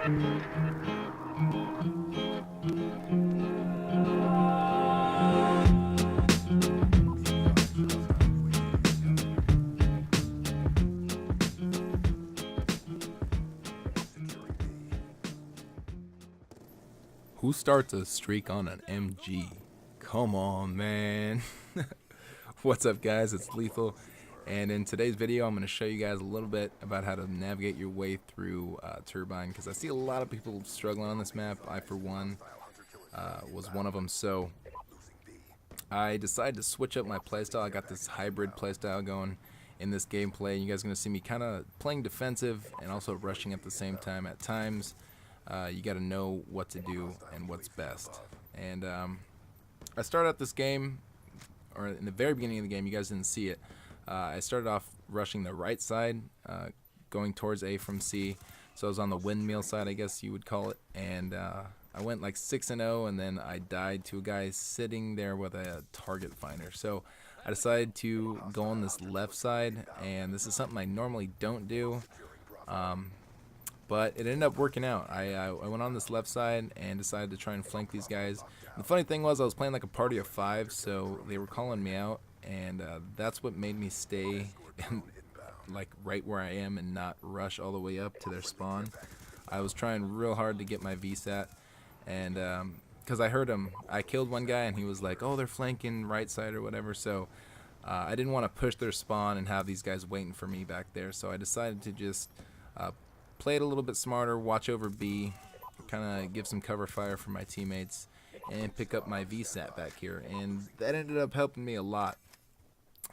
Who starts a streak on an MG? Come on, man. What's up, guys? It's Lethal, and in today's video I'm going to show you guys a little bit about how to navigate your way through Turbine, because I see a lot of people struggling on this map. I, for one, was one of them. So I decided to switch up my playstyle. I got this hybrid playstyle going in this gameplay. You guys are going to see me kind of playing defensive and also rushing at the same time. At times, you got to know what to do and what's best. And I started out this game, or in the very beginning of the game, you guys didn't see it. I started off rushing the right side, going towards A from C. So I was on the windmill side, I guess you would call it. And I went like 6-0, and then I died to a guy sitting there with a target finder. So I decided to go on this left side, and this is something I normally don't do. But it ended up working out. I went on this left side and decided to try and flank these guys. The funny thing was I was playing like a party of 5, so they were calling me out, and that's what made me stay like right where I am and not rush all the way up to their spawn. I was trying real hard to get my VSAT, and because I heard him, I killed one guy and he was like, oh, they're flanking right side or whatever, so I didn't want to push their spawn and have these guys waiting for me back there, so I decided to just play it a little bit smarter, watch over B, kind of give some cover fire for my teammates, and pick up my VSAT back here, and that ended up helping me a lot.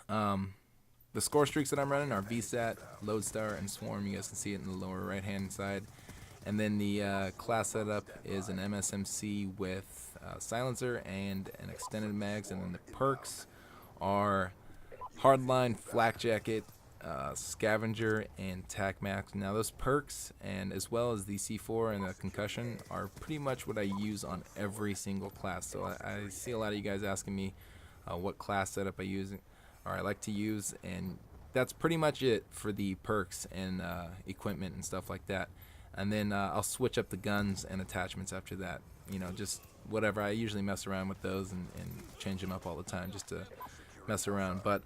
The score streaks that I'm running are VSAT, Lodestar, and Swarm. You guys can see it in the lower right hand side. And then the class setup is an MSMC with silencer and an extended mags, and then the perks are Hardline, Flak Jacket, Scavenger, and Tac Max. Now those perks, and as well as the C4 and the concussion, are pretty much what I use on every single class. So I see a lot of you guys asking me what class setup I use, or I like to use, and that's pretty much it for the perks and equipment and stuff like that. And then I'll switch up the guns and attachments after that. You know, just whatever. I usually mess around with those and change them up all the time just to mess around. But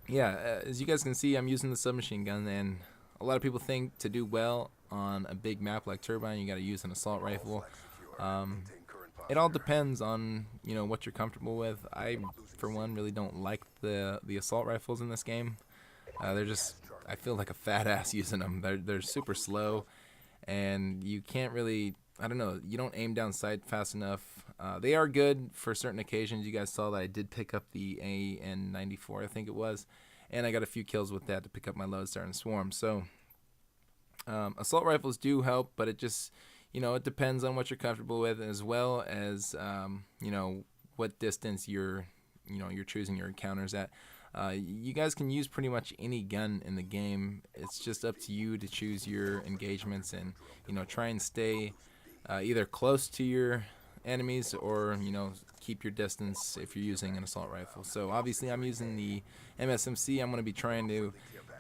yeah, as you guys can see, I'm using the submachine gun, and a lot of people think to do well on a big map like Turbine, you got to use an assault rifle. It all depends on, you know, what you're comfortable with. I, for one, really don't like the assault rifles in this game. They're just, I feel like a fat ass using them. They're super slow, and you can't really, I don't know, you don't aim down sight fast enough. They are good for certain occasions. You guys saw that I did pick up the AN-94, I think it was, and I got a few kills with that to pick up my Lodestar and Swarm. So assault rifles do help, but it just, you know, it depends on what you're comfortable with, as well as you know, what distance you're choosing your encounters at. You guys can use pretty much any gun in the game. It's just up to you to choose your engagements and, you know, try and stay either close to your enemies, or, you know, keep your distance if you're using an assault rifle. So obviously I'm using the MSMC. I'm going to be trying to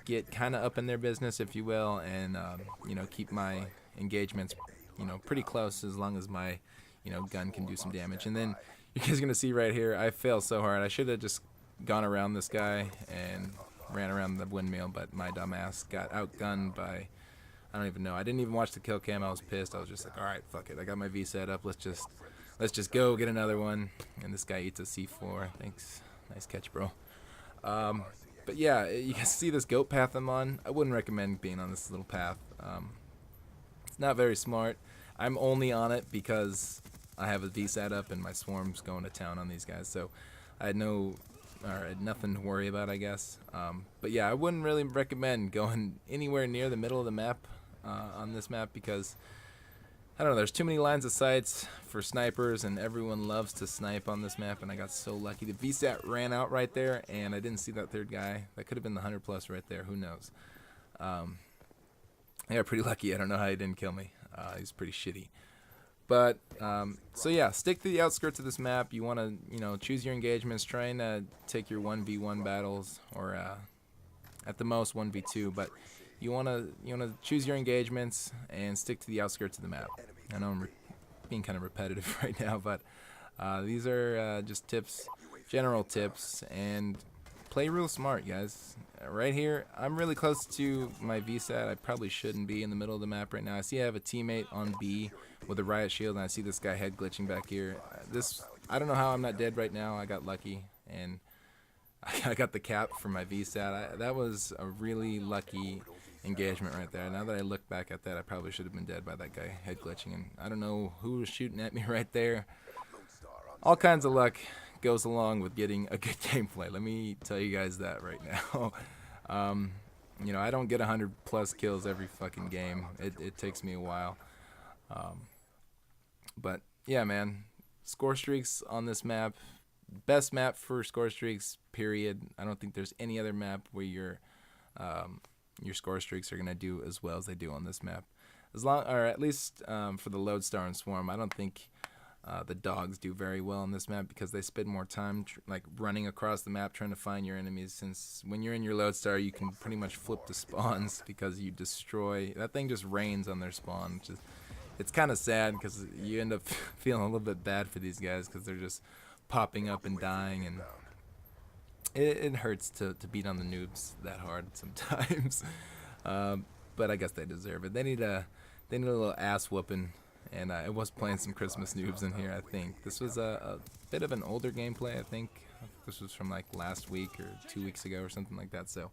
get kind of up in their business, if you will, and you know, keep my engagements, you know, pretty close, as long as my, you know, gun can do some damage. And then you guys are going to see right here, I fail so hard. I should have just gone around this guy and ran around the windmill, but my dumbass got outgunned by, I don't even know. I didn't even watch the kill cam. I was pissed. I was just like, all right, fuck it. I got my VSAT up. Let's just go get another one. And this guy eats a C4. Thanks. Nice catch, bro. But yeah, you can see this goat path I'm on. I wouldn't recommend being on this little path. It's not very smart. I'm only on it because I have a VSAT up and my Swarm's going to town on these guys. So I had nothing to worry about, I guess. But yeah, I wouldn't really recommend going anywhere near the middle of the map on this map, because I don't know, there's too many lines of sights for snipers, and everyone loves to snipe on this map, and I got so lucky. The VSAT ran out right there, and I didn't see that third guy. That could have been the 100 plus right there. Who knows? Yeah, pretty lucky. I don't know how he didn't kill me. He's pretty shitty. But so yeah, stick to the outskirts of this map. You want to, you know, choose your engagements, trying to take your 1v1 battles, or at the most 1v2. But you wanna choose your engagements and stick to the outskirts of the map. I know I'm being kind of repetitive right now, but these are just tips, general tips, and play real smart, guys. Right here, I'm really close to my VSAT. I probably shouldn't be in the middle of the map right now. I see I have a teammate on B with a riot shield, and I see this guy head glitching back here. I don't know how I'm not dead right now. I got lucky, and I got the cap for my VSAT. That was a really lucky engagement right there. Now that I look back at that, I probably should have been dead by that guy head glitching, and I don't know who was shooting at me right there. All kinds of luck goes along with getting a good gameplay. Let me tell you guys that right now. You know, I don't get 100 plus kills every fucking game. It takes me a while. But yeah, man, score streaks on this map, best map for score streaks, period. I don't think there's any other map where your score streaks are gonna do as well as they do on this map. Or at least for the Lodestar and Swarm, I don't think the dogs do very well on this map because they spend more time like running across the map trying to find your enemies, since when you're in your Lodestar you can pretty much flip the spawns because you destroy that thing. Just rains on their spawn, which is, it's kind of sad because you end up feeling a little bit bad for these guys because they're just popping up and dying, and it hurts to beat on the noobs that hard sometimes. But I guess they deserve it. They need a little ass whooping. And I was playing some Christmas noobs in here, I think. This was a bit of an older gameplay, I think. This was from like last week or 2 weeks ago or something like that. So,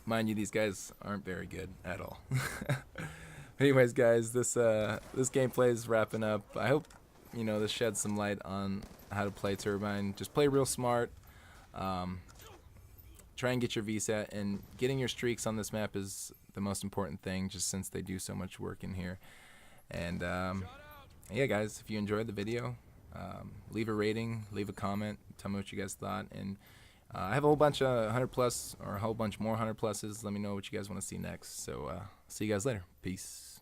mind you, these guys aren't very good at all. Anyways, guys, this gameplay is wrapping up. I hope, you know, this sheds some light on how to play Turbine. Just play real smart. Try and get your VSAT, and getting your streaks on this map is the most important thing, just since they do so much work in here. And yeah, guys, if you enjoyed the video, leave a rating, leave a comment, tell me what you guys thought. And I have a whole bunch of 100 plus, or a whole bunch more 100 pluses. Let me know what you guys want to see next. So see you guys later. Peace.